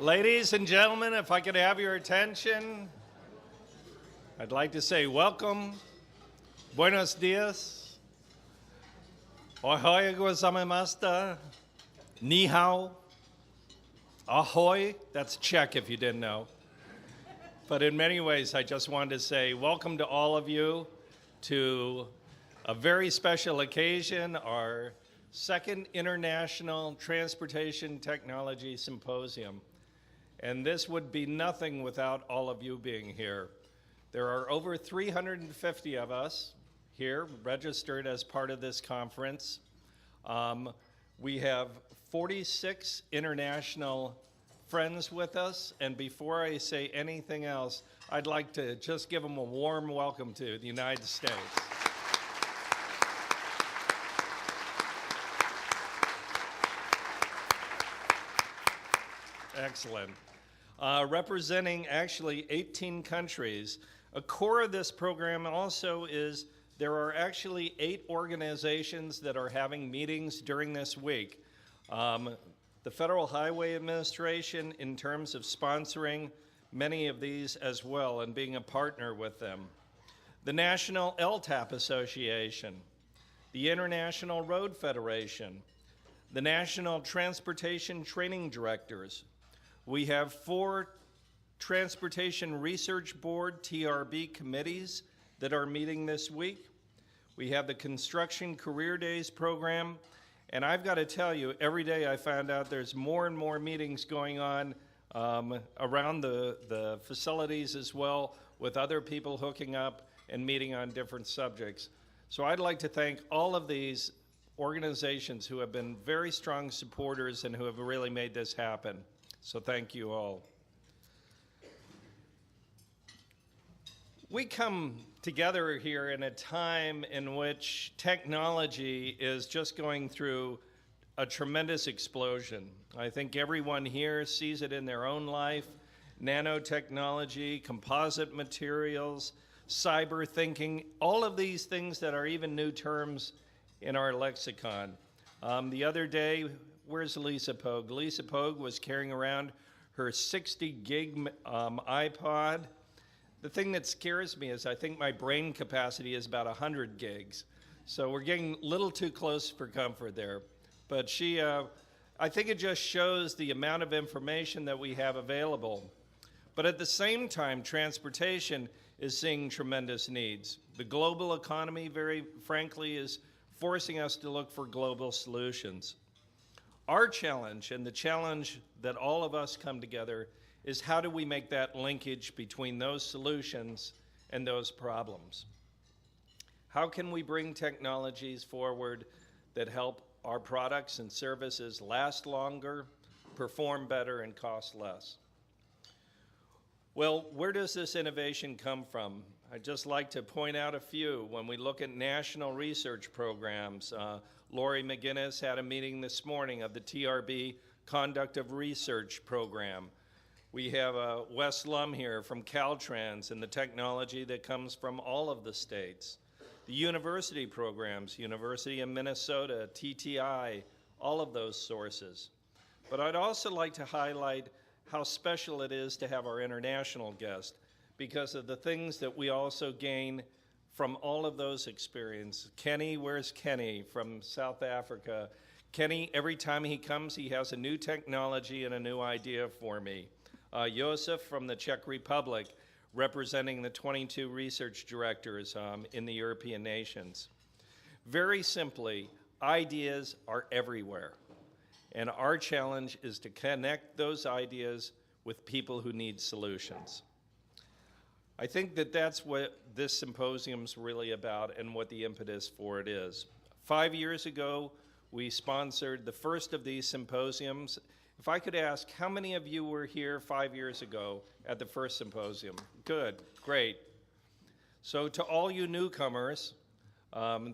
Ladies and gentlemen, if I could have your attention, I'd like to say welcome, buenos dias, ohoi gozaimasu, ni hao, ahoy, that's Czech if you didn't know. But in many ways, I just wanted to say welcome to all of you to a very special occasion, our second International Transportation Technology Symposium. And this would be nothing without all of you being here. There are over 350 of us here registered as part of this conference. We have 46 international friends with us, and before I say anything else, I'd like to just give them a warm welcome to the United States. Excellent. Representing actually 18 countries. A core of this program also is there are actually 8 organizations that are having meetings during this week. The Federal Highway Administration in terms of sponsoring many of these as well and being a partner with them. The National LTAP Association, the International Road Federation, the National Transportation Training Directors. We have 4 Transportation Research Board, TRB, committees that are meeting this week. We have the Construction Career Days program, and I've got to tell you, every day I found out there's more and more meetings going on around the facilities as well, with other people hooking up and meeting on different subjects. So I'd like to thank all of these organizations who have been very strong supporters and who have really made this happen. So thank you all. We come together here in a time in which technology is just going through a tremendous explosion. I think everyone here sees it in their own life. Nanotechnology, composite materials, cyber thinking, all of these things that are even new terms in our lexicon. The other day, where's Lisa Pogue? Lisa Pogue was carrying around her 60 gig iPod. The thing that scares me is I think my brain capacity is about 100 gigs. So we're getting a little too close for comfort there. But I think it just shows the amount of information that we have available. But at the same time, transportation is seeing tremendous needs. The global economy, very frankly, is forcing us to look for global solutions. Our challenge, and the challenge that all of us come together, is how do we make that linkage between those solutions and those problems? How can we bring technologies forward that help our products and services last longer, perform better, and cost less? Well, where does this innovation come from? I'd just like to point out a few. When we look at national research programs, Lori McGinnis had a meeting this morning of the TRB Conduct of Research program. We have Wes Lum here from Caltrans and the technology that comes from all of the states. The university programs, University of Minnesota, TTI, all of those sources. But I'd also like to highlight how special it is to have our international guest because of the things that we also gain from all of those experiences. Kenny, where's Kenny from South Africa? Kenny, every time he comes, he has a new technology and a new idea for me. Josef from the Czech Republic, representing the 22 research directors in the European nations. Very simply, ideas are everywhere. And our challenge is to connect those ideas with people who need solutions. I think that that's what this symposium's really about and what the impetus for it is. 5 years ago, we sponsored the first of these symposiums. If I could ask, how many of you were here 5 years ago at the first symposium? Good, great. So to all you newcomers,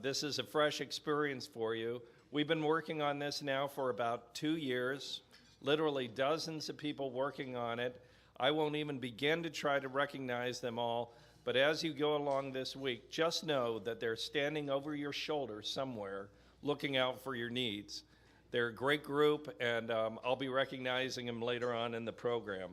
this is a fresh experience for you. We've been working on this now for about 2 years, literally dozens of people working on it. I won't even begin to try to recognize them all, but as you go along this week, just know that they're standing over your shoulder somewhere looking out for your needs. They're a great group, and I'll be recognizing them later on in the program.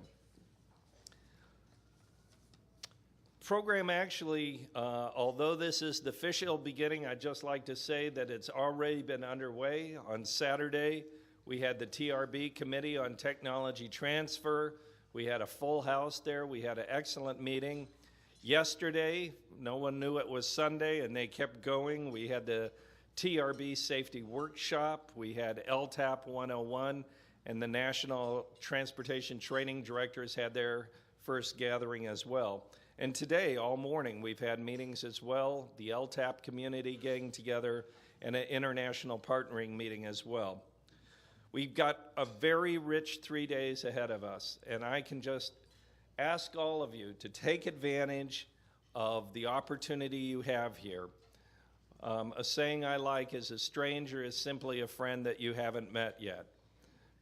Program actually, although this is the official beginning, I'd just like to say that it's already been underway. On Saturday, we had the TRB Committee on Technology Transfer. We had a full house there. We had an excellent meeting. Yesterday, no one knew it was Sunday, and they kept going. We had the TRB Safety Workshop. We had LTAP 101, and the National Transportation Training Directors had their first gathering as well. And today, all morning, we've had meetings as well, the LTAP community getting together, and an international partnering meeting as well. We've got a very rich 3 days ahead of us, and I can just ask all of you to take advantage of the opportunity you have here. A saying I like is, a stranger is simply a friend that you haven't met yet.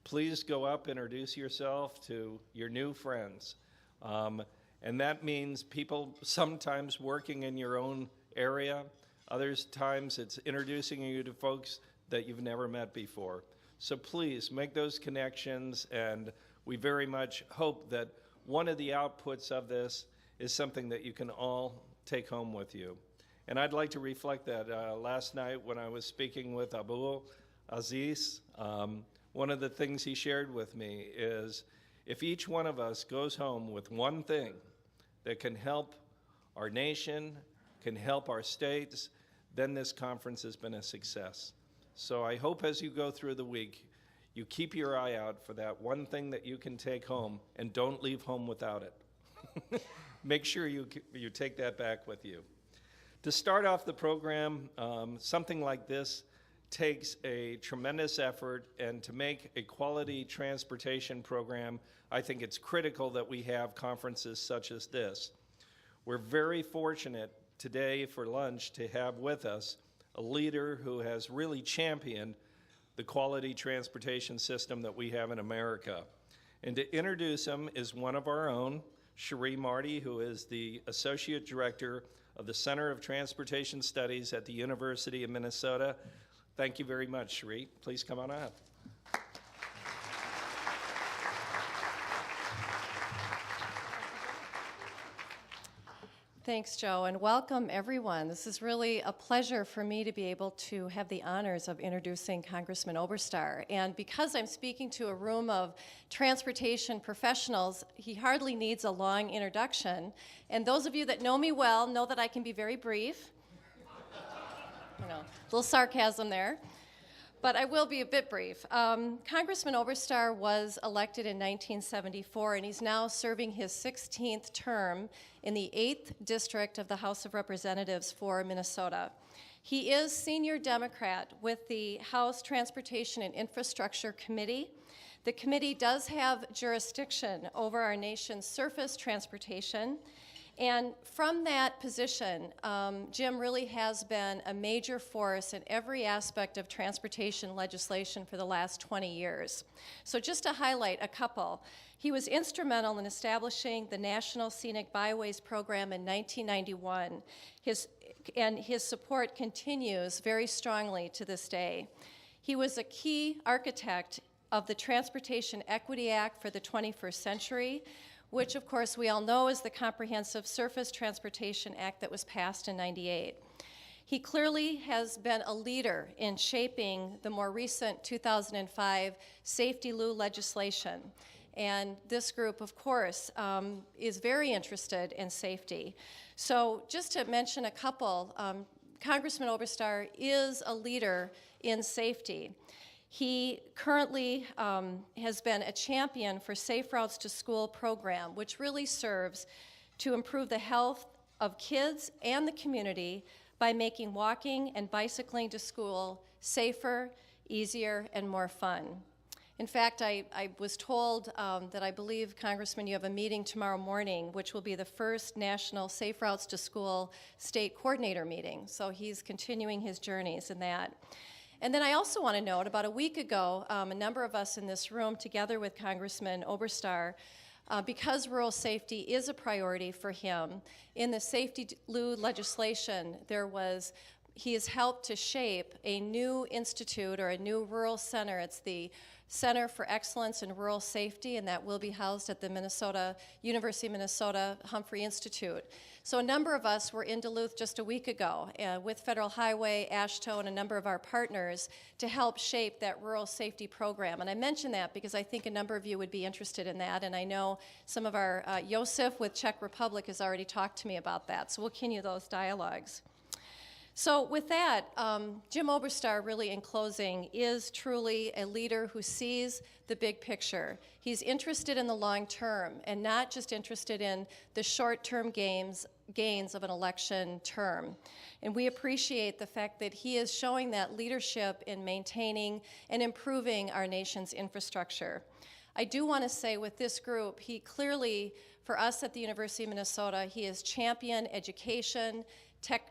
Please go up, introduce yourself to your new friends. And that means people sometimes working in your own area. Other times it's introducing you to folks that you've never met before. So please make those connections, and we very much hope that one of the outputs of this is something that you can all take home with you. And I'd like to reflect that. Last night when I was speaking with Abu Aziz, one of the things he shared with me is, if each one of us goes home with one thing that can help our nation, can help our states, then this conference has been a success. So I hope as you go through the week, you keep your eye out for that one thing that you can take home, and don't leave home without it. Make sure you take that back with you. To start off the program, something like this takes a tremendous effort, and to make a quality transportation program, I think it's critical that we have conferences such as this. We're very fortunate today for lunch to have with us a leader who has really championed the quality transportation system that we have in America. And to introduce him is one of our own, Cherie Marty, who is the Associate Director of the Center of Transportation Studies at the University of Minnesota. Thank you very much, Cherie. Please come on up. Thanks, Joe, and welcome everyone. This is really a pleasure for me to be able to have the honors of introducing Congressman Oberstar. And because I'm speaking to a room of transportation professionals, he hardly needs a long introduction. And those of you that know me well know that I can be very brief. You know, a little sarcasm there. But I will be a bit brief. Congressman Oberstar was elected in 1974, and he's now serving his 16th term in the 8th District of the House of Representatives for Minnesota. He is Senior Democrat with the House Transportation and Infrastructure Committee. The committee does have jurisdiction over our nation's surface transportation. And from that position, Jim really has been a major force in every aspect of transportation legislation for the last 20 years. So just to highlight a couple, he was instrumental in establishing the National Scenic Byways Program in 1991. His support continues very strongly to this day. He was a key architect of the Transportation Equity Act for the 21st century, which of course we all know is the Comprehensive Surface Transportation Act that was passed in '98. He clearly has been a leader in shaping the more recent 2005 Safety Lou legislation. And this group, of course, is very interested in safety. So just to mention a couple, Congressman Oberstar is a leader in safety. He currently has been a champion for Safe Routes to School program, which really serves to improve the health of kids and the community by making walking and bicycling to school safer, easier, and more fun. In fact, I was told that I believe, Congressman, you have a meeting tomorrow morning, which will be the first National Safe Routes to School State Coordinator meeting. So he's continuing his journeys in that. And then I also want to note, about a week ago, a number of us in this room, together with Congressman Oberstar, because rural safety is a priority for him, in the Safety Lou legislation, there was he has helped to shape a new institute or a new rural center. It's the Center for Excellence in Rural Safety, and that will be housed at the University of Minnesota Humphrey Institute. So a number of us were in Duluth just a week ago with Federal Highway, AASHTO, and a number of our partners to help shape that rural safety program. And I mention that because I think a number of you would be interested in that, and I know some of our, Josef with Czech Republic has already talked to me about that, so we'll continue those dialogues. So with that, Jim Oberstar, really in closing, is truly a leader who sees the big picture. He's interested in the long term and not just interested in the short-term gains of an election term. And we appreciate the fact that he is showing that leadership in maintaining and improving our nation's infrastructure. I do want to say with this group, he clearly, for us at the University of Minnesota, he has championed education, tech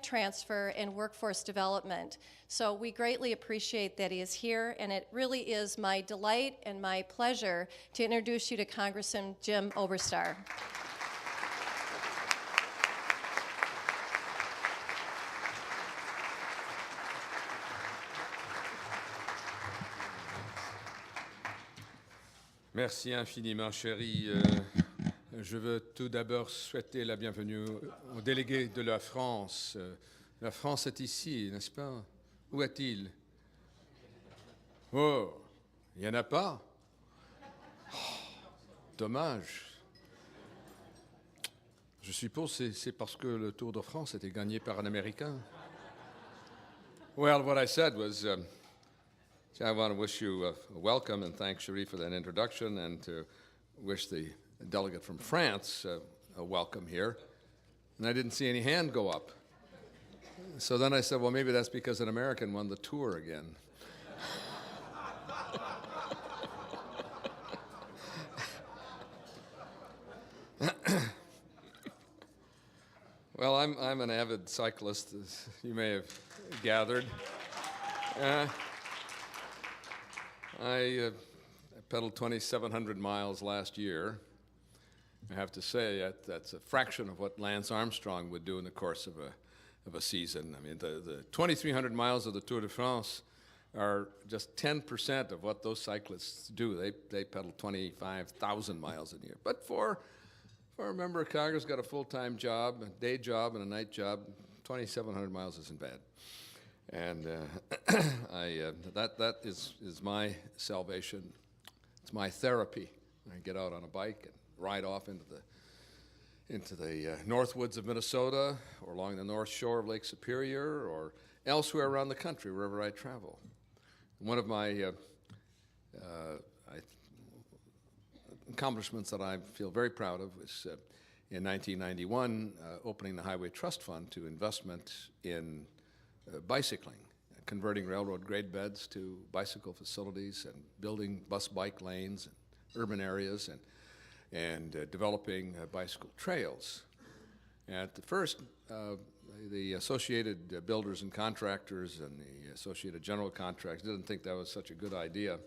transfer, and workforce development. So we greatly appreciate that he is here, and it really is my delight and my pleasure to introduce you to Congressman Jim Oberstar. Merci infiniment, chérie. Je veux tout d'abord souhaiter la bienvenue aux délégués de la France. La France est ici, n'est-ce pas? Où est-il? Oh, il n'y en a pas? Oh, dommage. Je suppose que c'est parce que le Tour de France était gagné par un Américain. Well, what I said was, I want to wish you a welcome and thank Cherie for that introduction, and to wish the delegate from France a welcome here. And I didn't see any hand go up. So then I said, well, maybe that's because an American won the Tour again. Well, I'm an avid cyclist, as you may have gathered. I pedaled 2,700 miles last year. I have to say that's a fraction of what Lance Armstrong would do in the course of a season. I mean, the 2,300 miles of the Tour de France are just 10% of what those cyclists do. They pedal 25,000 miles a year. But for a member of Congress, got a full-time job, a day job, and a night job, 2,700 miles isn't bad. And that is my salvation. It's my therapy. I get out on a bike and ride off into the north woods of Minnesota, or along the north shore of Lake Superior, or elsewhere around the country, wherever I travel. One of my accomplishments that I feel very proud of was in 1991 opening the Highway Trust Fund to investment in bicycling, converting railroad grade beds to bicycle facilities, and building bike lanes in urban areas, and developing bicycle trails. At the first, the Associated Builders and Contractors and the Associated General Contractors didn't think that was such a good idea,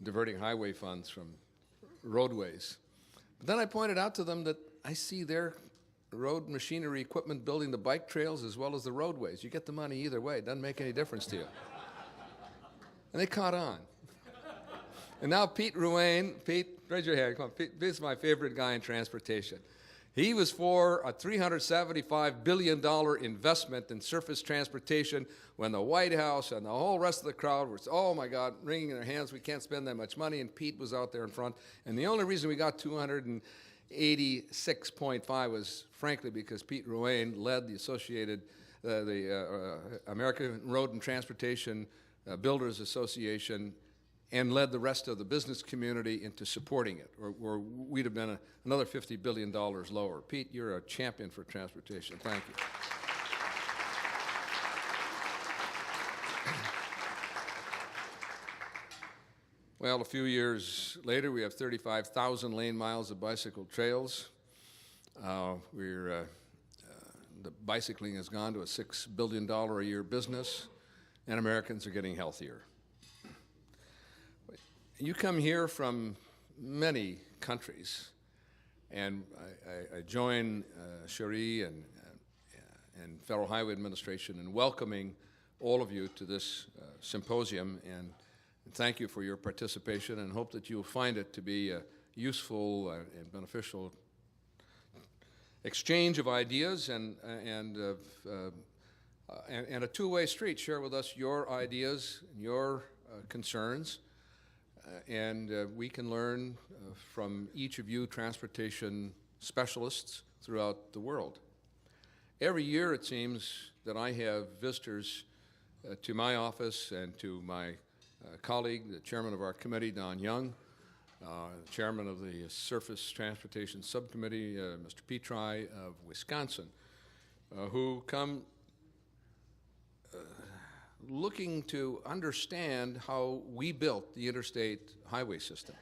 diverting highway funds from roadways. But then I pointed out to them that I see their road machinery equipment building the bike trails as well as the roadways. You get the money either way. It doesn't make any difference to you. And they caught on. And now Pete Ruane, Pete, raise your hand, come on. Pete, this is my favorite guy in transportation. He was for a $375 billion investment in surface transportation when the White House and the whole rest of the crowd was, oh my God, wringing their hands, we can't spend that much money, and Pete was out there in front. And the only reason we got 286.5 was, frankly, because Pete Ruane led the Associated, the American Road and Transportation Builders Association, and led the rest of the business community into supporting it, or we'd have been another $50 billion lower. Pete, you're a champion for transportation. Thank you. Well, a few years later, we have 35,000 lane miles of bicycle trails. The bicycling has gone to a $6 billion a year business, and Americans are getting healthier. You come here from many countries, and I join Cherie and Federal Highway Administration in welcoming all of you to this symposium, and thank you for your participation, and hope that you'll find it to be a useful and beneficial exchange of ideas and a two-way street. Share with us your ideas, your concerns, and we can learn from each of you transportation specialists throughout the world. Every year, it seems that I have visitors to my office and to my colleague, the chairman of our committee, Don Young, the chairman of the Surface Transportation Subcommittee, Mr. Petri of Wisconsin, who come looking to understand how we built the interstate highway system.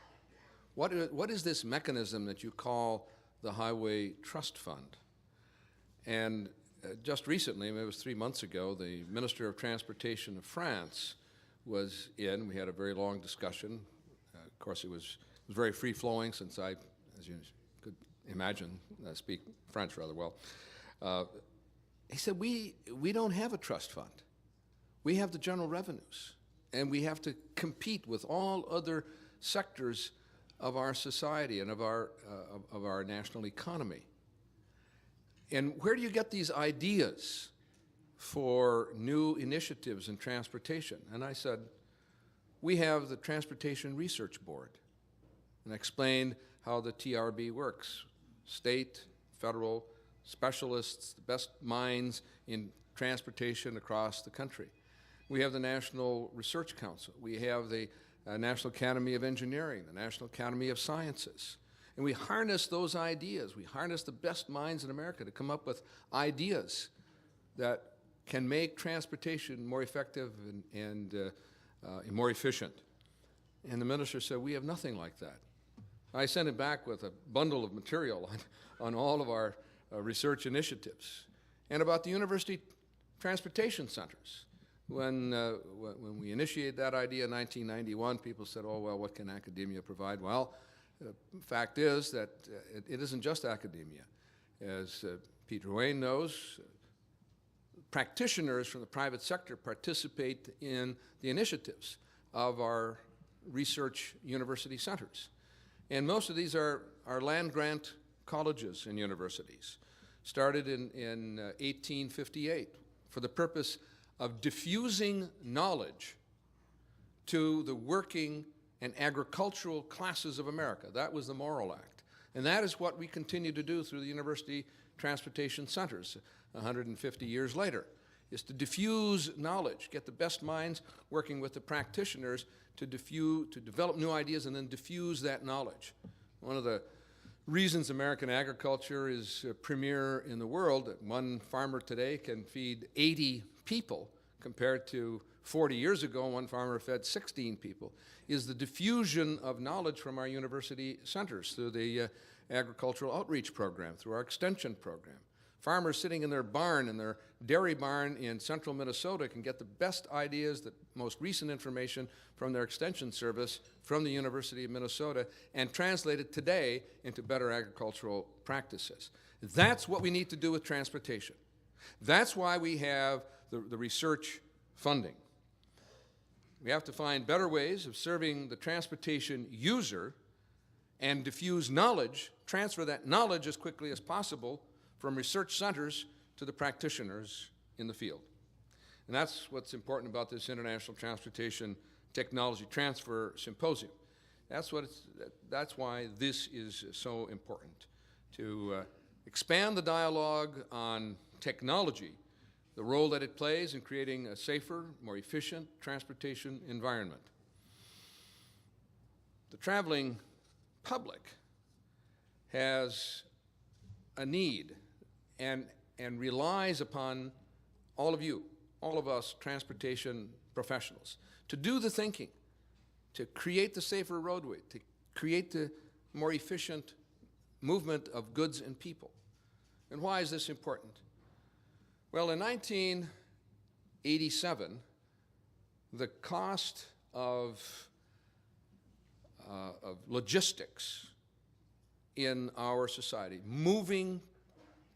What is this mechanism that you call the Highway Trust Fund? And just recently, it was 3 months ago, the Minister of Transportation of France was in. We had a very long discussion. Of course, it was very free-flowing, since I, as you could imagine, speak French rather well. He said, we don't have a trust fund. We have the general revenues, and we have to compete with all other sectors of our society and of our national economy. And where do you get these ideas for new initiatives in transportation? And I said, we have the Transportation Research Board, and I explained how the TRB works. State, federal, specialists, the best minds in transportation across the country. We have the National Research Council. We have the National Academy of Engineering, the National Academy of Sciences. And we harness those ideas. We harness the best minds in America to come up with ideas that can make transportation more effective and more efficient. And the minister said, we have nothing like that. I sent him back with a bundle of material on all of our research initiatives. And about the university transportation centers. When we initiated that idea in 1991, people said, oh, well, what can academia provide? Well, the fact is that it isn't just academia. As Peter Wayne knows, practitioners from the private sector participate in the initiatives of our research university centers. And most of these are land-grant colleges and universities, started in 1858 for the purpose of diffusing knowledge to the working and agricultural classes of America. That was the Morrill Act. And that is what we continue to do through the university transportation centers 150 years later, is to diffuse knowledge, get the best minds working with the practitioners to develop new ideas and then diffuse that knowledge. One of the reasons American agriculture is premier in the world, that one farmer today can feed 80 people compared to 40 years ago, one farmer fed 16 people, is the diffusion of knowledge from our university centers through the agricultural outreach program, through our extension program. Farmers sitting in their barn, in their dairy barn in central Minnesota, can get the best ideas, the most recent information from their extension service from the University of Minnesota and translate it today into better agricultural practices. That's what we need to do with transportation. That's why we have the research funding. We have to find better ways of serving the transportation user and diffuse knowledge, transfer that knowledge as quickly as possible from research centers to the practitioners in the field. And that's what's important about this International Transportation Technology Transfer Symposium. That's why this is so important, to expand the dialogue on technology, the role that it plays in creating a safer, more efficient transportation environment. The traveling public has a need and relies upon all of you, all of us transportation professionals, to do the thinking, to create the safer roadway, to create the more efficient movement of goods and people. And why is this important? Well, in 1987, the cost of logistics in our society, moving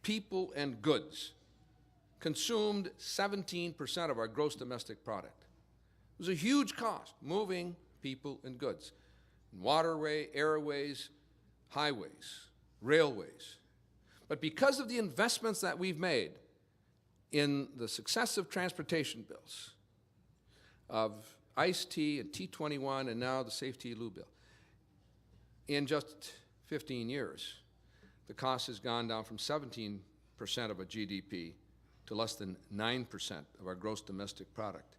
people and goods consumed 17% of our gross domestic product. It was a huge cost, moving people and goods. Waterway, airways, highways, railways. But because of the investments that we've made in the successive transportation bills of ICE-T and T21 and now the Safety Lube bill, in just 15 years, the cost has gone down from 17% of a GDP to less than 9% of our gross domestic product.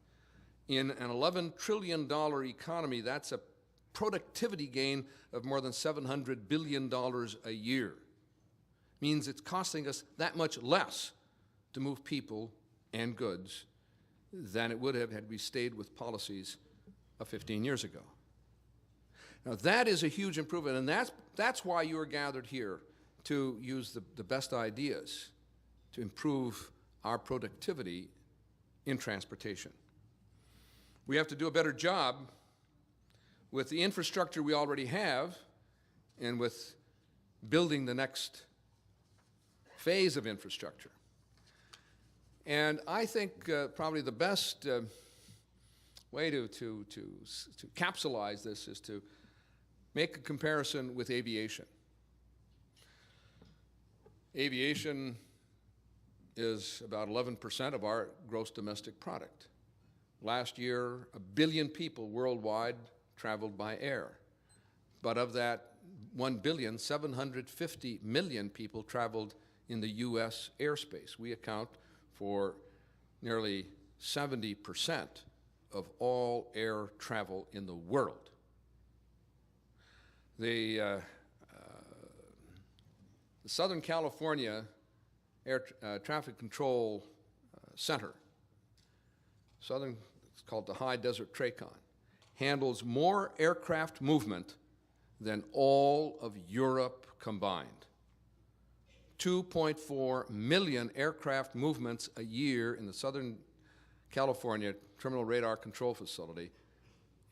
In an $11 trillion economy, that's a productivity gain of more than $700 billion a year. Means it's costing us that much less to move people and goods than it would have had we stayed with policies of 15 years ago. Now that is a huge improvement, and that's why you are gathered here, to use the best ideas to improve our productivity in transportation. We have to do a better job with the infrastructure we already have and with building the next phase of infrastructure. And I think probably the best way to capsulize this is to make a comparison with aviation. Aviation is about 11% of our gross domestic product. Last year, 1 billion people worldwide traveled by air. But of that 1 billion, 750 million people traveled in the U.S. airspace. We account for nearly 70% of all air travel in the world. The Southern California Air Traffic Control Center, it's called the High Desert TRACON, handles more aircraft movement than all of Europe combined. 2.4 million aircraft movements a year in the Southern California Terminal Radar Control Facility,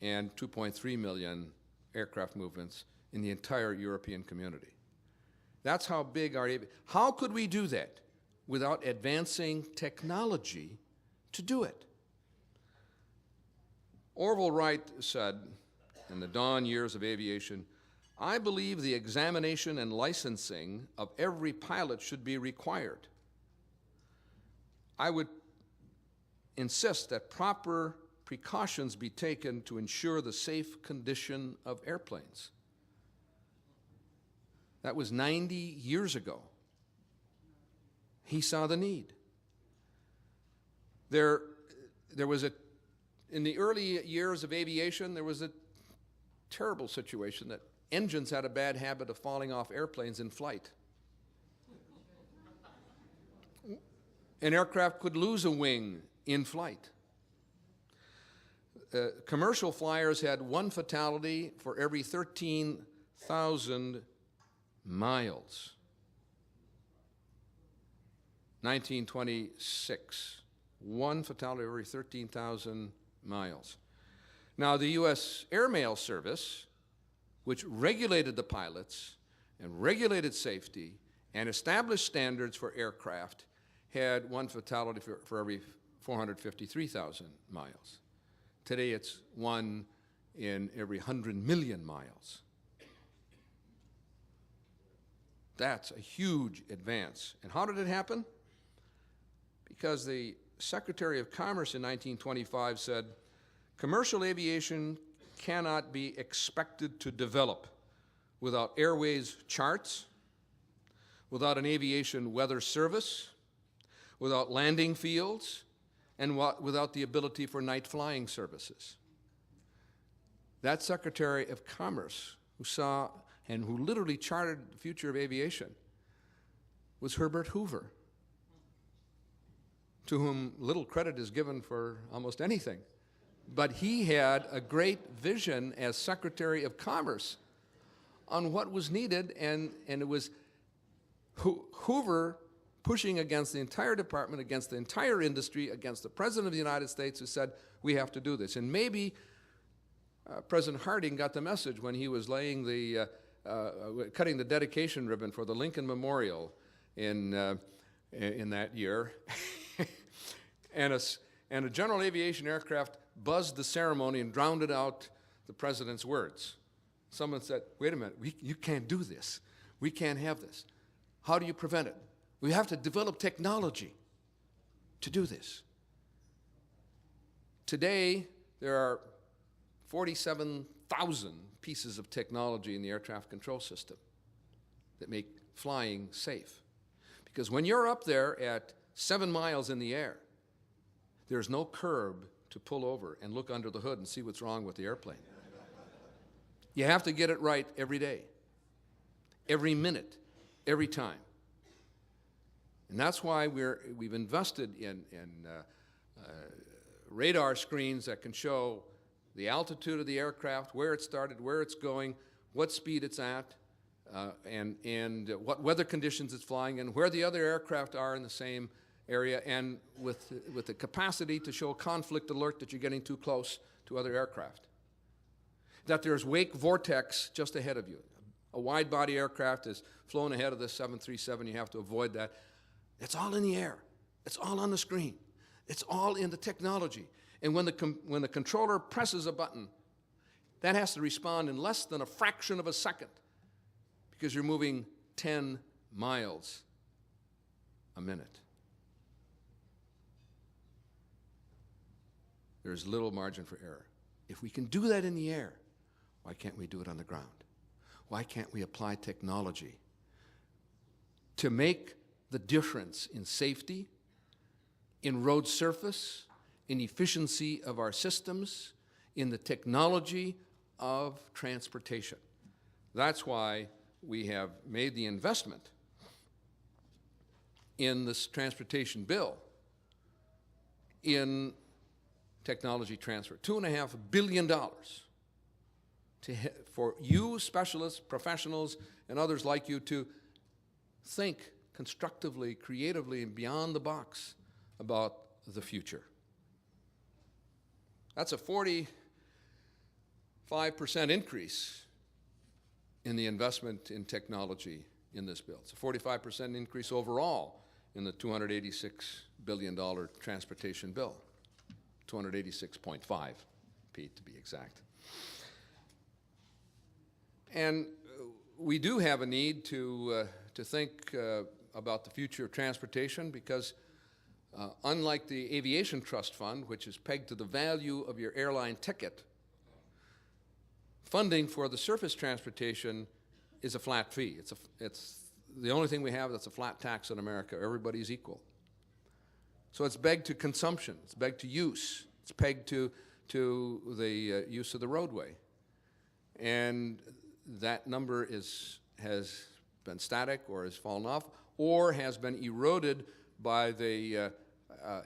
and 2.3 million aircraft movements in the entire European community. That's how big our aviation. How could we do that without advancing technology to do it? Orville Wright said, in the dawn years of aviation, "I believe the examination and licensing of every pilot should be required. I would insist that proper precautions be taken to ensure the safe condition of airplanes." That was 90 years ago. He saw the need. There was in the early years of aviation, there was a terrible situation that engines had a bad habit of falling off airplanes in flight. An aircraft could lose a wing in flight. Commercial flyers had one fatality for every 13,000 miles. 1926, one fatality every 13,000 miles. Now, the U.S. Airmail Service, which regulated the pilots and regulated safety and established standards for aircraft, had one fatality for every 453,000 miles. Today, it's one in every 100 million miles. That's a huge advance. And how did it happen? Because the Secretary of Commerce in 1925 said, "Commercial aviation cannot be expected to develop without airways charts, without an aviation weather service, without landing fields, and without the ability for night flying services." That Secretary of Commerce who saw and who literally charted the future of aviation was Herbert Hoover, to whom little credit is given for almost anything. But he had a great vision as Secretary of Commerce on what was needed, and it was Hoover pushing against the entire department, against the entire industry, against the President of the United States, who said, we have to do this. And maybe President Harding got the message when he was laying cutting the dedication ribbon for the Lincoln Memorial in that year. and a general aviation aircraft buzzed the ceremony and drowned out the president's words. Someone said, wait a minute, you can't do this. We can't have this. How do you prevent it? We have to develop technology to do this. Today, there are 47,000 pieces of technology in the air traffic control system that make flying safe. Because when you're up there at 7 miles in the air, there's no curb to pull over and look under the hood and see what's wrong with the airplane. You have to get it right every day, every minute, every time. And that's why we've invested in radar screens that can show the altitude of the aircraft, where it started, where it's going, what speed it's at, and what weather conditions it's flying in, where the other aircraft are in the same area, and with the capacity to show a conflict alert that you're getting too close to other aircraft. That there's wake vortex just ahead of you. A wide-body aircraft is flown ahead of the 737. You have to avoid that. It's all in the air. It's all on the screen. It's all in the technology. And when the controller presses a button, that has to respond in less than a fraction of a second because you're moving 10 miles a minute. There's little margin for error. If we can do that in the air, why can't we do it on the ground? Why can't we apply technology to make the difference in safety, in road surface, in efficiency of our systems, in the technology of transportation? That's why we have made the investment in this transportation bill in technology transfer, $2.5 billion for you specialists, professionals, and others like you to think constructively, creatively, and beyond the box about the future. That's a 45% increase in the investment in technology in this bill. It's a 45% increase overall in the $286 billion transportation bill. 286.5, Pete, to be exact. And we do have a need to think about the future of transportation because unlike the Aviation Trust Fund, which is pegged to the value of your airline ticket, funding for the surface transportation is a flat fee. It's the only thing we have that's a flat tax in America. Everybody's equal. So it's pegged to consumption. It's pegged to use. It's pegged to the use of the roadway. And that number has been static or has fallen off or has been eroded by the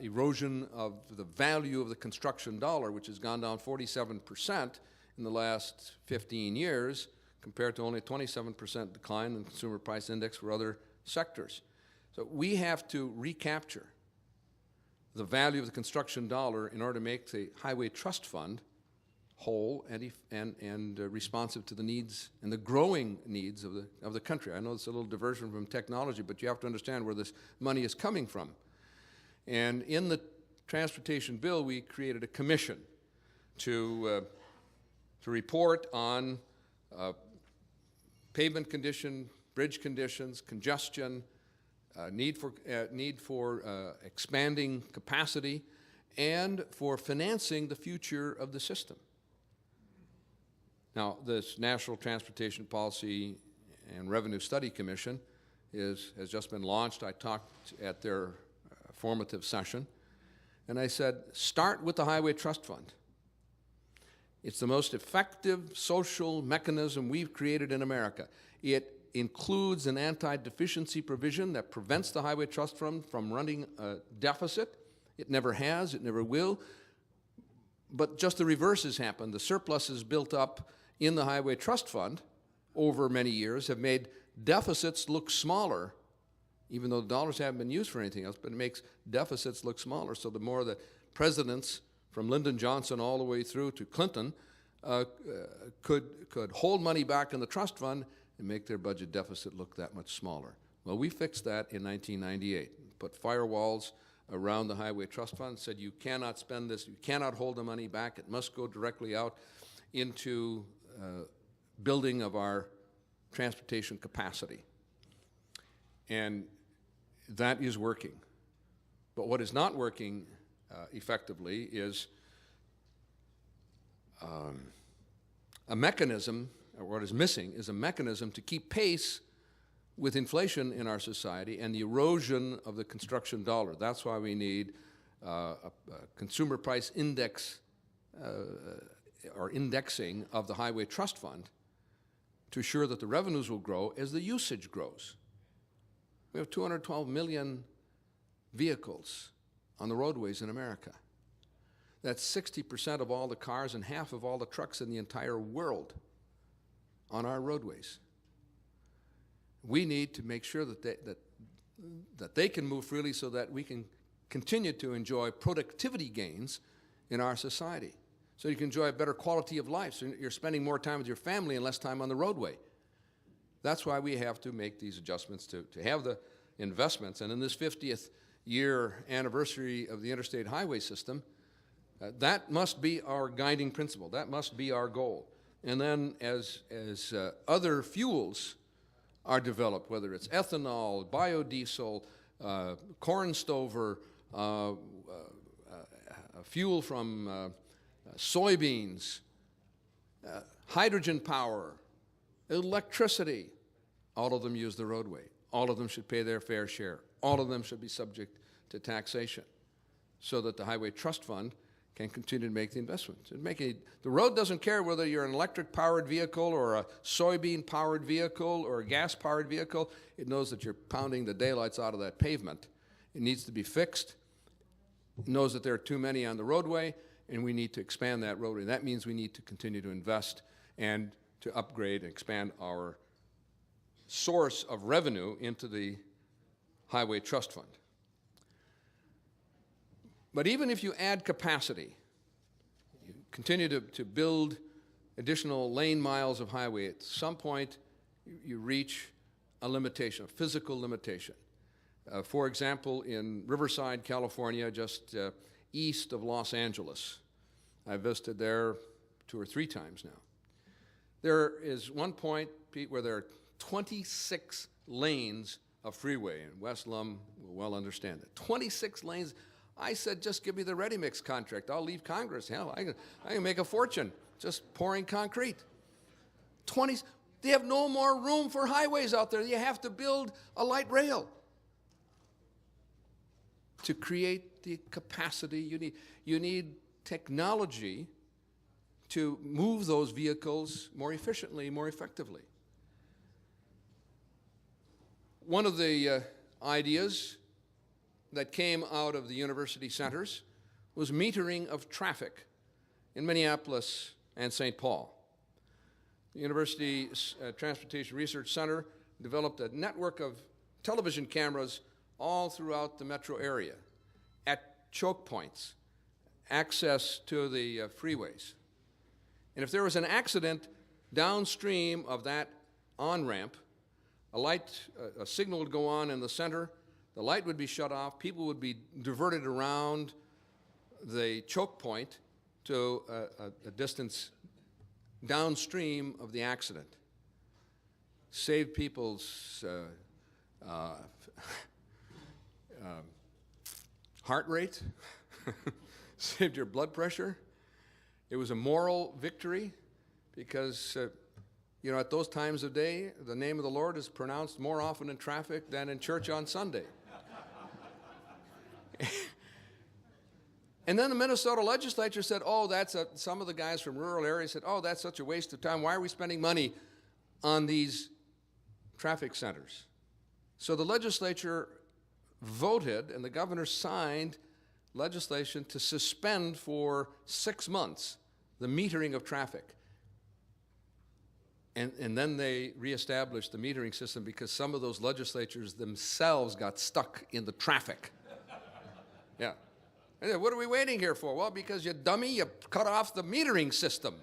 erosion of the value of the construction dollar, which has gone down 47% in the last 15 years compared to only a 27% decline in the consumer price index for other sectors. So we have to recapture the value of the construction dollar in order to make the Highway Trust Fund whole and responsive to the needs and the growing needs of the country. I know it's a little diversion from technology, but you have to understand where this money is coming from. And in the transportation bill, we created a commission to report on pavement condition, bridge conditions, congestion, need for expanding capacity, and for financing the future of the system. Now, this National Transportation Policy and Revenue Study Commission has just been launched. I talked at their formative session, and I said, start with the Highway Trust Fund. It's the most effective social mechanism we've created in America. It includes an anti-deficiency provision that prevents the Highway Trust Fund from running a deficit. It never has, it never will. But just the reverse has happened. The surpluses built up in the Highway Trust Fund over many years have made deficits look smaller, even though the dollars haven't been used for anything else, but it makes deficits look smaller. So the more the presidents, from Lyndon Johnson all the way through to Clinton, could hold money back in the trust fund and make their budget deficit look that much smaller. Well, we fixed that in 1998, put firewalls around the Highway Trust Fund, said you cannot spend this, you cannot hold the money back, it must go directly out into building of our transportation capacity. And that is working. But what is not working effectively is a mechanism, or what is missing is a mechanism to keep pace with inflation in our society and the erosion of the construction dollar. That's why we need a consumer price index or indexing of the Highway Trust Fund to assure that the revenues will grow as the usage grows. We have 212 million vehicles on the roadways in America. That's 60% of all the cars and half of all the trucks in the entire world on our roadways. We need to make sure that they can move freely so that we can continue to enjoy productivity gains in our society. So you can enjoy a better quality of life, so you're spending more time with your family and less time on the roadway. That's why we have to make these adjustments to have the investments. And in this 50th year anniversary of the interstate highway system, that must be our guiding principle. That must be our goal. And then as other fuels are developed, whether it's ethanol, biodiesel, corn stover, fuel from soybeans, hydrogen power, electricity, all of them use the roadway. All of them should pay their fair share. All of them should be subject to taxation so that the Highway Trust Fund can continue to make the investments. The road doesn't care whether you're an electric-powered vehicle or a soybean-powered vehicle or a gas-powered vehicle. It knows that you're pounding the daylights out of that pavement. It needs to be fixed. It knows that there are too many on the roadway, and we need to expand that roadway. That means we need to continue to invest and to upgrade and expand our source of revenue into the Highway Trust Fund. But even if you add capacity, you continue to build additional lane miles of highway, at some point you reach a limitation, a physical limitation. For example, in Riverside, California, just east of Los Angeles, I visited there 2 or 3 times now. There is one point, Pete, where there are 26 lanes of freeway, and West Lum will well understand that. 26 lanes. I said, just give me the ready-mix contract. I'll leave Congress. Hell, I can make a fortune just pouring concrete. They have no more room for highways out there. You have to build a light rail to create the capacity you need technology to move those vehicles more efficiently, more effectively. One of the ideas that came out of the university centers was metering of traffic in Minneapolis and St. Paul. The University Transportation Research Center developed a network of television cameras all throughout the metro area at choke points, access to the freeways. And if there was an accident downstream of that on-ramp, a signal would go on in the center, the light would be shut off, people would be diverted around the choke point to a distance downstream of the accident. Saved people's heart rate, saved your blood pressure. It was a moral victory because at those times of day, the name of the Lord is pronounced more often in traffic than in church on Sunday. And then the Minnesota legislature said, some of the guys from rural areas said, that's such a waste of time. Why are we spending money on these traffic centers? So the legislature voted, and the governor signed legislation to suspend for 6 months the metering of traffic. And then they reestablished the metering system because some of those legislatures themselves got stuck in the traffic. Yeah. And said, what are we waiting here for? Well, because you dummy, you cut off the metering system.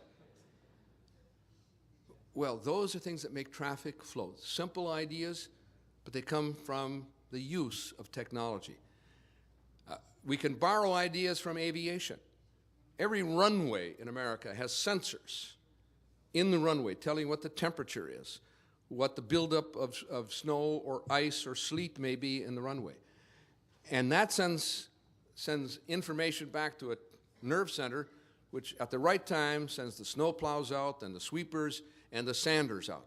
Well, those are things that make traffic flow. Simple ideas, but they come from the use of technology. We can borrow ideas from aviation. Every runway in America has sensors in the runway telling what the temperature is, what the buildup of snow or ice or sleet may be in the runway. And that sends information back to a nerve center, which at the right time sends the snow plows out and the sweepers and the sanders out.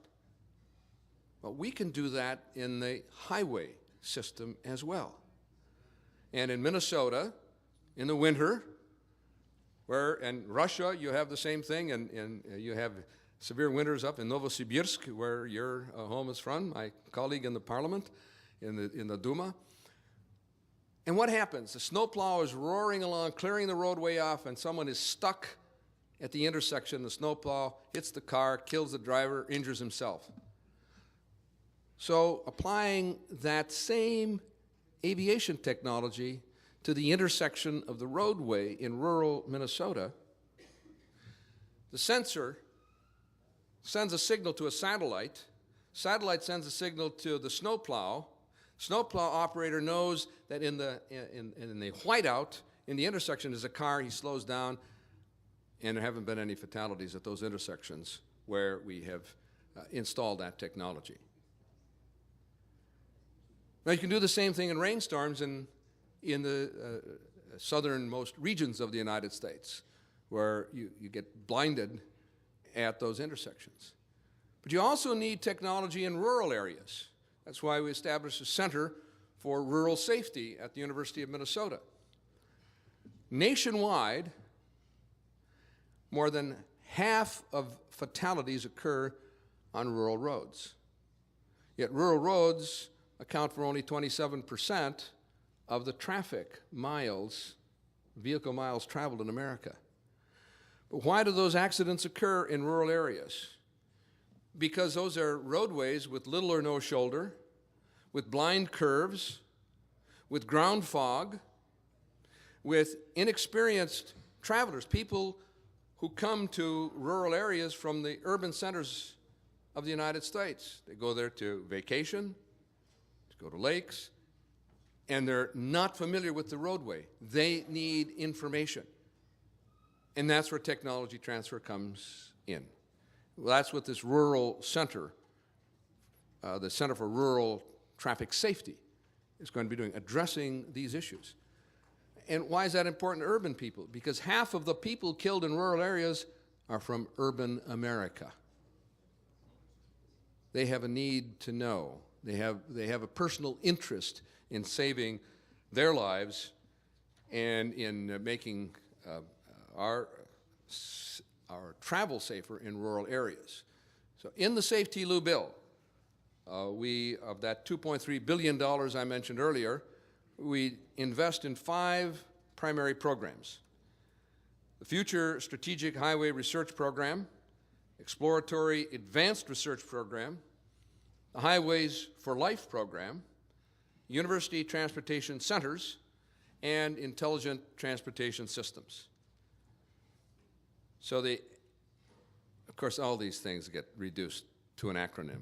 But we can do that in the highway system as well. And in Minnesota, in the winter, in Russia, you have the same thing, and you have severe winters up in Novosibirsk, where your home is from, my colleague in the parliament, in the Duma. And what happens? The snowplow is roaring along, clearing the roadway off, and someone is stuck at the intersection. The snowplow hits the car, kills the driver, injures himself. So applying that same aviation technology to the intersection of the roadway in rural Minnesota, the sensor sends a signal to a satellite. Satellite sends a signal to the snowplow. Snowplow operator knows that in the whiteout, in the intersection, is a car. He slows down, and there haven't been any fatalities at those intersections where we have installed that technology. Now, you can do the same thing in rainstorms in the southernmost regions of the United States, where you get blinded at those intersections. But you also need technology in rural areas. That's why we established a Center for Rural Safety at the University of Minnesota. Nationwide, more than half of fatalities occur on rural roads. Yet rural roads account for only 27% of the traffic miles, vehicle miles traveled in America. But why do those accidents occur in rural areas? Because those are roadways with little or no shoulder, with blind curves, with ground fog, with inexperienced travelers, people who come to rural areas from the urban centers of the United States. They go there to vacation, to go to lakes, and they're not familiar with the roadway. They need information. And that's where technology transfer comes in. Well, that's what this rural center, the Center for Rural Traffic Safety, is going to be doing, addressing these issues. And why is that important to urban people? Because half of the people killed in rural areas are from urban America. They have a need to know. They have a personal interest in saving their lives and in making our travel safer in rural areas. So in the Safety Lou bill, of that $2.3 billion I mentioned earlier, we invest in 5 primary programs. The Future Strategic Highway Research Program, Exploratory Advanced Research Program, the Highways for Life Program, University Transportation Centers, and Intelligent Transportation Systems. So of course, all these things get reduced to an acronym.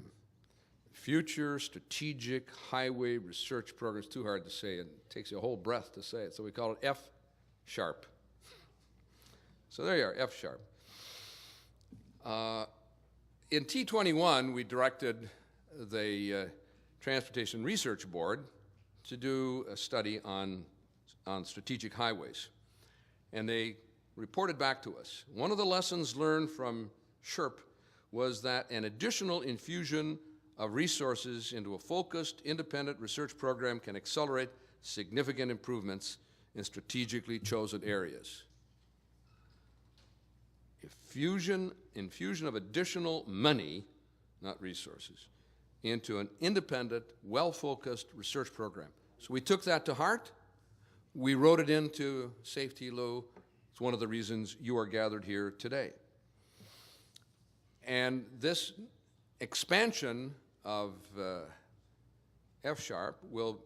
Future Strategic Highway Research Program. It's too hard to say. It takes you a whole breath to say it. So we call it F-sharp. So there you are, F-sharp. In T21, we directed the Transportation Research Board to do a study on strategic highways. And they reported back to us. One of the lessons learned from SHRP was that an additional infusion of resources into a focused, independent research program can accelerate significant improvements in strategically chosen areas. Infusion of additional money, not resources, into an independent, well-focused research program. So we took that to heart. We wrote it into Safety Lou. It's one of the reasons you are gathered here today. And this expansion of F-sharp will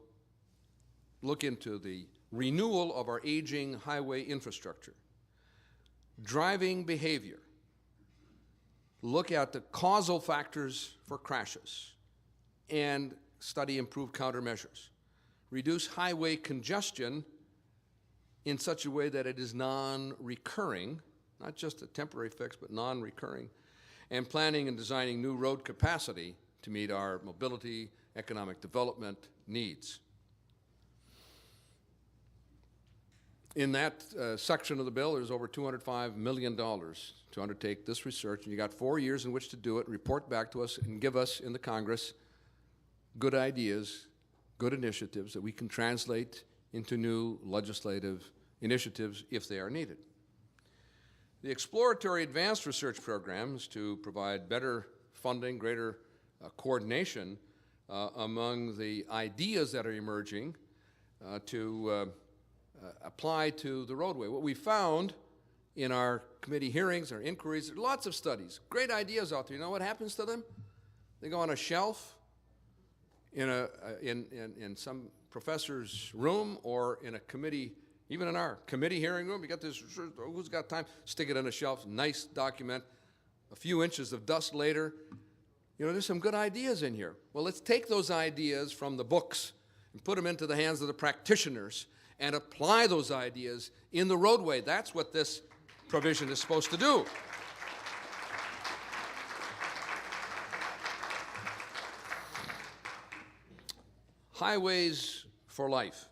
look into the renewal of our aging highway infrastructure, driving behavior, look at the causal factors for crashes, and study improved countermeasures, reduce highway congestion, in such a way that it is non-recurring, not just a temporary fix, but non-recurring, and planning and designing new road capacity to meet our mobility, economic development needs. In that section of the bill, there's over $205 million to undertake this research, and you got 4 years in which to do it, report back to us, and give us in the Congress good ideas, good initiatives that we can translate into new legislative initiatives if they are needed. The exploratory advanced research programs to provide better funding, greater coordination among the ideas that are emerging to apply to the roadway. What we found in our committee hearings, our inquiries, there are lots of studies, great ideas out there. You know what happens to them? They go on a shelf in some professor's room or in a committee, even in our committee hearing room. You got this, who's got time? Stick it on a shelf, nice document. A few inches of dust later, you know, there's some good ideas in here. Well, let's take those ideas from the books and put them into the hands of the practitioners and apply those ideas in the roadway. That's what this provision is supposed to do. Highways for life.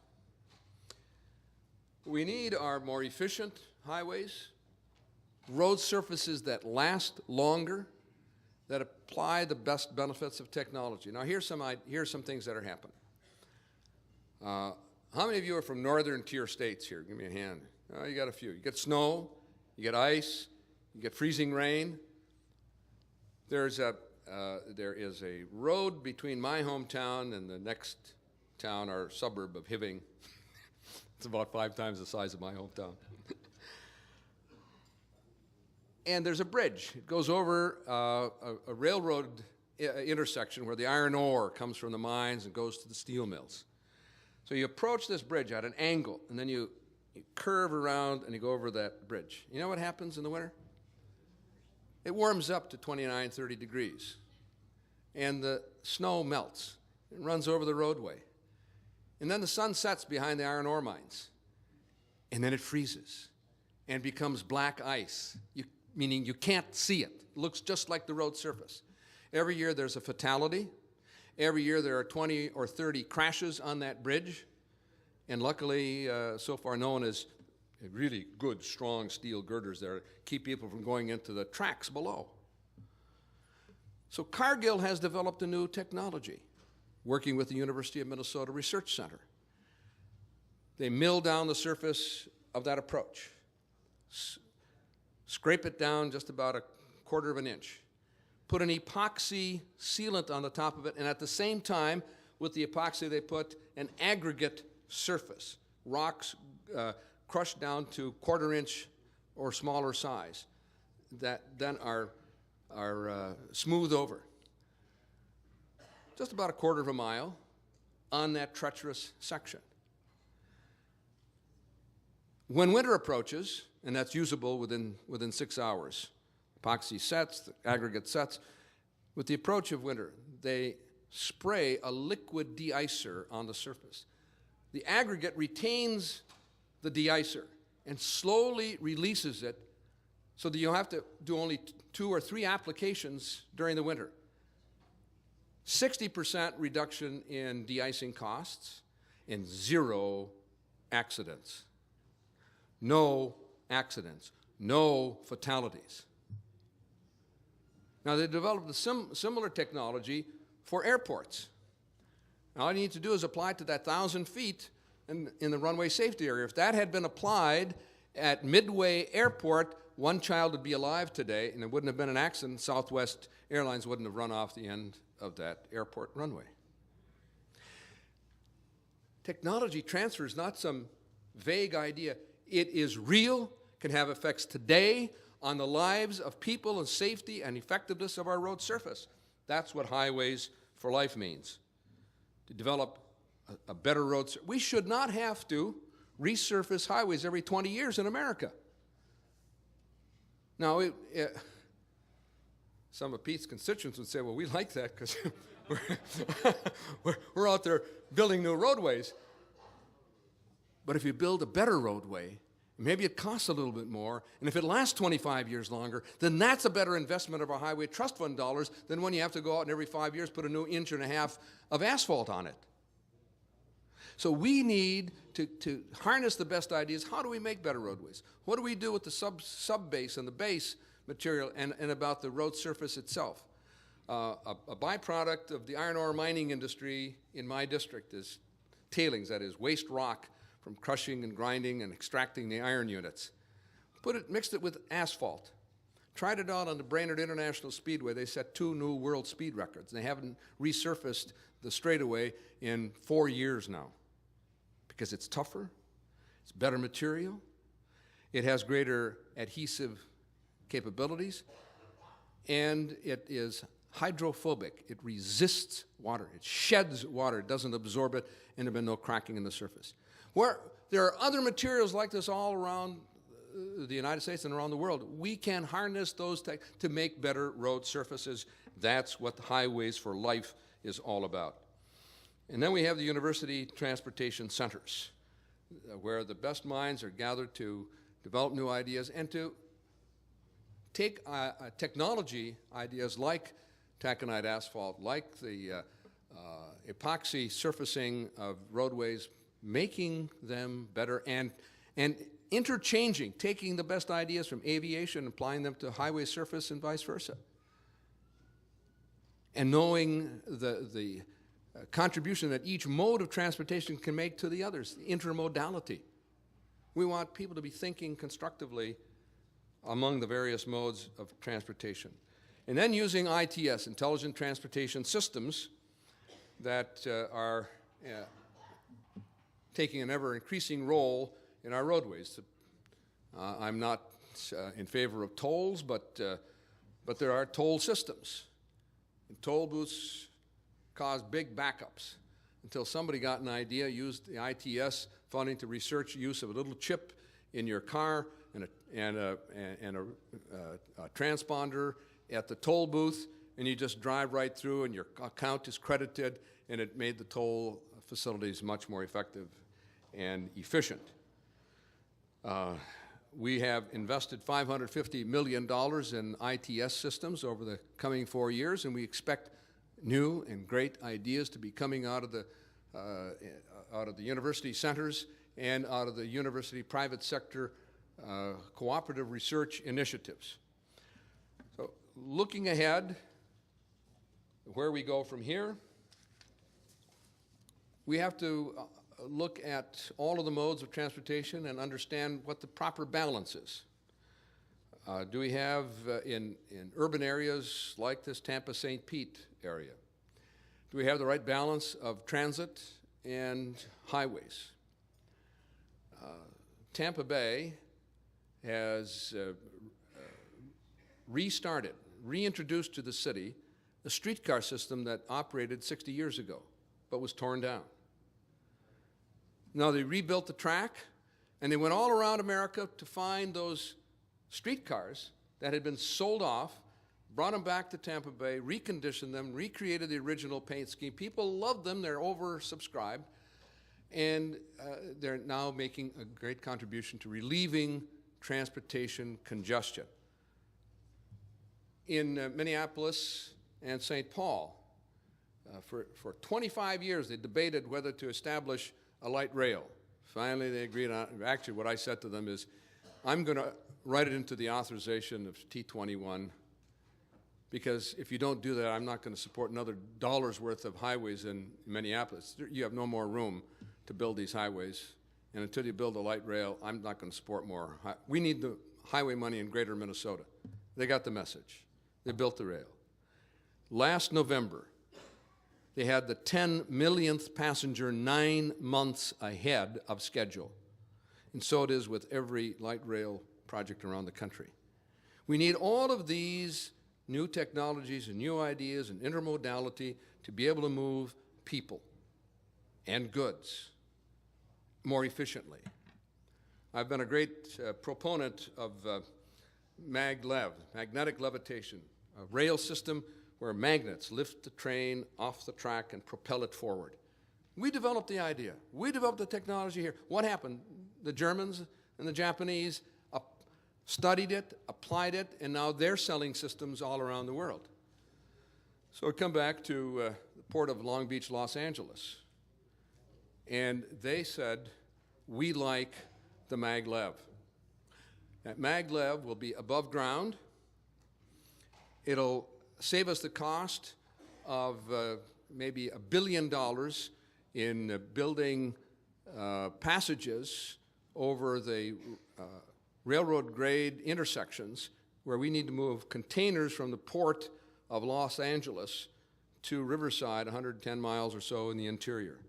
We need our more efficient highways, road surfaces that last longer, that apply the best benefits of technology. Now, here's some things that are happening. How many of you are from northern tier states here? Give me a hand. Oh, you got a few. You get snow, you get ice, you get freezing rain. There is a road between my hometown and the next town, our suburb of Hibbing. It's about 5 times the size of my hometown. And there's a bridge. It goes over a railroad intersection where the iron ore comes from the mines and goes to the steel mills. So you approach this bridge at an angle, and then you curve around and you go over that bridge. You know what happens in the winter? It warms up to 29, 30 degrees, and the snow melts. It runs over the roadway. And then the sun sets behind the iron ore mines, and then it freezes and becomes black ice, meaning you can't see it. It looks just like the road surface. Every year there's a fatality. Every year there are 20 or 30 crashes on that bridge, and luckily, so far, no one has really good, strong steel girders there to keep people from going into the tracks below. So Cargill has developed a new technology, working with the University of Minnesota Research Center. They mill down the surface of that approach, scrape it down just about 1/4 of an inch, put an epoxy sealant on the top of it, and at the same time, with the epoxy, they put an aggregate surface, rocks crushed down to 1/4 inch or smaller size, that then are smoothed over. Just about 1/4 of a mile on that treacherous section. When winter approaches, and that's usable within 6 hours, epoxy sets, the aggregate sets. With the approach of winter, they spray a liquid de-icer on the surface. The aggregate retains the de-icer and slowly releases it so that you'll have to do only 2 or 3 applications during the winter. 60% reduction in de-icing costs and 0 accidents. No accidents, no fatalities. Now, they developed a similar technology for airports. Now, all you need to do is apply it to that 1,000 feet in the runway safety area. If that had been applied at Midway Airport, 1 child would be alive today, and there wouldn't have been an accident. Southwest Airlines wouldn't have run off the end of that airport runway. Technology transfer is not some vague idea. It is real, can have effects today on the lives of people and safety and effectiveness of our road surface. That's what Highways for Life means, to develop a better road surface. We should not have to resurface highways every 20 years in America. Now, some of Pete's constituents would say, well, we like that because we're out there building new roadways. But if you build a better roadway, maybe it costs a little bit more, and if it lasts 25 years longer, then that's a better investment of our highway trust fund dollars than when you have to go out and every 5 years put a new 1.5 inches of asphalt on it. So we need to harness the best ideas. How do we make better roadways? What do we do with the sub-base and the base material and about the road surface itself? A byproduct of the iron ore mining industry in my district is tailings, that is waste rock from crushing and grinding and extracting the iron units. Mixed it with asphalt. Tried it out on the Brainerd International Speedway. They set 2 new world speed records. They haven't resurfaced the straightaway in 4 years now because it's tougher, it's better material, it has greater adhesive capabilities, and it is hydrophobic. It resists water. It sheds water. It doesn't absorb it, and there have been no cracking in the surface. Where there are other materials like this all around the United States and around the world. We can harness those to make better road surfaces. That's what Highways for Life is all about. And then we have the university transportation centers, where the best minds are gathered to develop new ideas and to take technology ideas like taconite asphalt, like the epoxy surfacing of roadways, making them better and interchanging, taking the best ideas from aviation and applying them to highway surface and vice versa. And knowing the contribution that each mode of transportation can make to the others, the intermodality. We want people to be thinking constructively among the various modes of transportation. And then using ITS, Intelligent Transportation Systems, that are taking an ever-increasing role in our roadways. I'm not in favor of tolls, but there are toll systems. And toll booths cause big backups until somebody got an idea, used the ITS funding to research use of a little chip in your car and a transponder at the toll booth, and you just drive right through and your account is credited, and it made the toll facilities much more effective and efficient. We have invested $550 million in ITS systems over the coming 4 years, and we expect new and great ideas to be coming out of the university centers and out of the university private sector cooperative research initiatives. So looking ahead, where we go from here, we have to look at all of the modes of transportation and understand what the proper balance is. Do we have in urban areas like this Tampa-St. Pete area, do we have the right balance of transit and highways? Tampa Bay has reintroduced to the city a streetcar system that operated 60 years ago, but was torn down. Now they rebuilt the track, and they went all around America to find those streetcars that had been sold off, brought them back to Tampa Bay, reconditioned them, recreated the original paint scheme. People loved them. They're oversubscribed, and they're now making a great contribution to relieving transportation congestion. In Minneapolis and St. Paul, for 25 years they debated whether to establish a light rail. Finally they agreed on it. Actually what I said to them is, I'm going to write it into the authorization of T21, because if you don't do that, I'm not going to support another dollar's worth of highways in Minneapolis. You have no more room to build these highways, and until you build a light rail, I'm not going to support more. We need the highway money in greater Minnesota. They got the message. They built the rail. Last November, they had the 10 millionth passenger 9 months ahead of schedule. And so it is with every light rail project around the country. We need all of these new technologies and new ideas and intermodality to be able to move people and goods more efficiently. I've been a great proponent of maglev, magnetic levitation, a rail system where magnets lift the train off the track and propel it forward. We developed the idea. We developed the technology here. What happened? The Germans and the Japanese studied it, applied it, and now they're selling systems all around the world. So we come back to the port of Long Beach, Los Angeles. And they said, we like the maglev. That maglev will be above ground. It'll save us the cost of maybe $1 billion in building passages over the railroad grade intersections where we need to move containers from the port of Los Angeles to Riverside, 110 miles or so in the interior.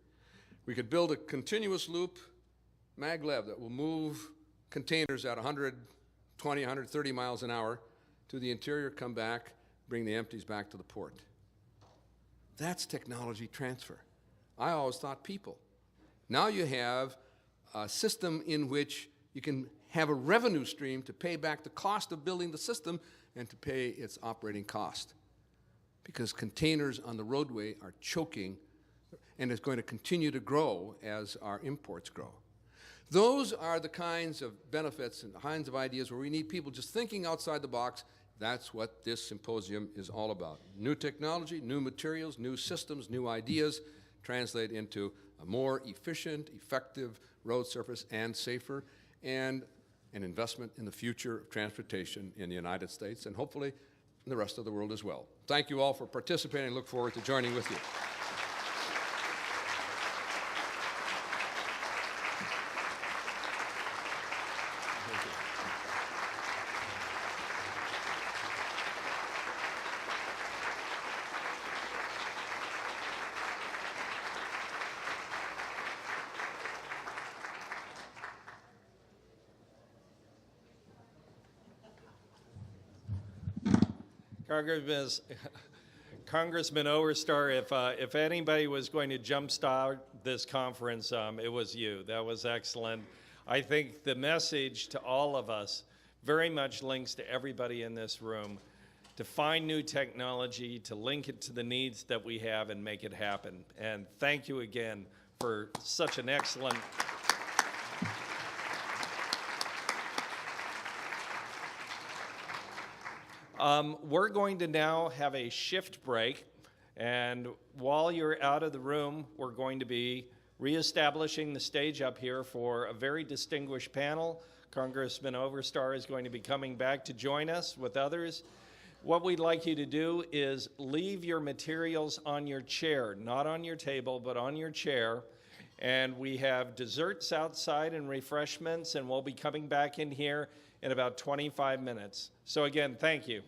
We could build a continuous loop maglev that will move containers at 120, 130 miles an hour to the interior, come back, bring the empties back to the port. That's technology transfer. I always thought people. Now you have a system in which you can have a revenue stream to pay back the cost of building the system and to pay its operating cost. Because containers on the roadway are choking, and it's going to continue to grow as our imports grow. Those are the kinds of benefits and the kinds of ideas where we need people just thinking outside the box. That's what this symposium is all about. New technology, new materials, new systems, new ideas translate into a more efficient, effective road surface and safer, and an investment in the future of transportation in the United States and hopefully in the rest of the world as well. Thank you all for participating. I look forward to joining with you. Congressman Oberstar, if anybody was going to jumpstart this conference, it was you. That was excellent. I think the message to all of us very much links to everybody in this room to find new technology, to link it to the needs that we have and make it happen. And thank you again for such an excellent we're going to now have a shift break, and while you're out of the room, we're going to be reestablishing the stage up here for a very distinguished panel. Congressman Oberstar is going to be coming back to join us with others. What we'd like you to do is leave your materials on your chair, not on your table, but on your chair. And we have desserts outside and refreshments, and we'll be coming back in here in about 25 minutes. So again, thank you.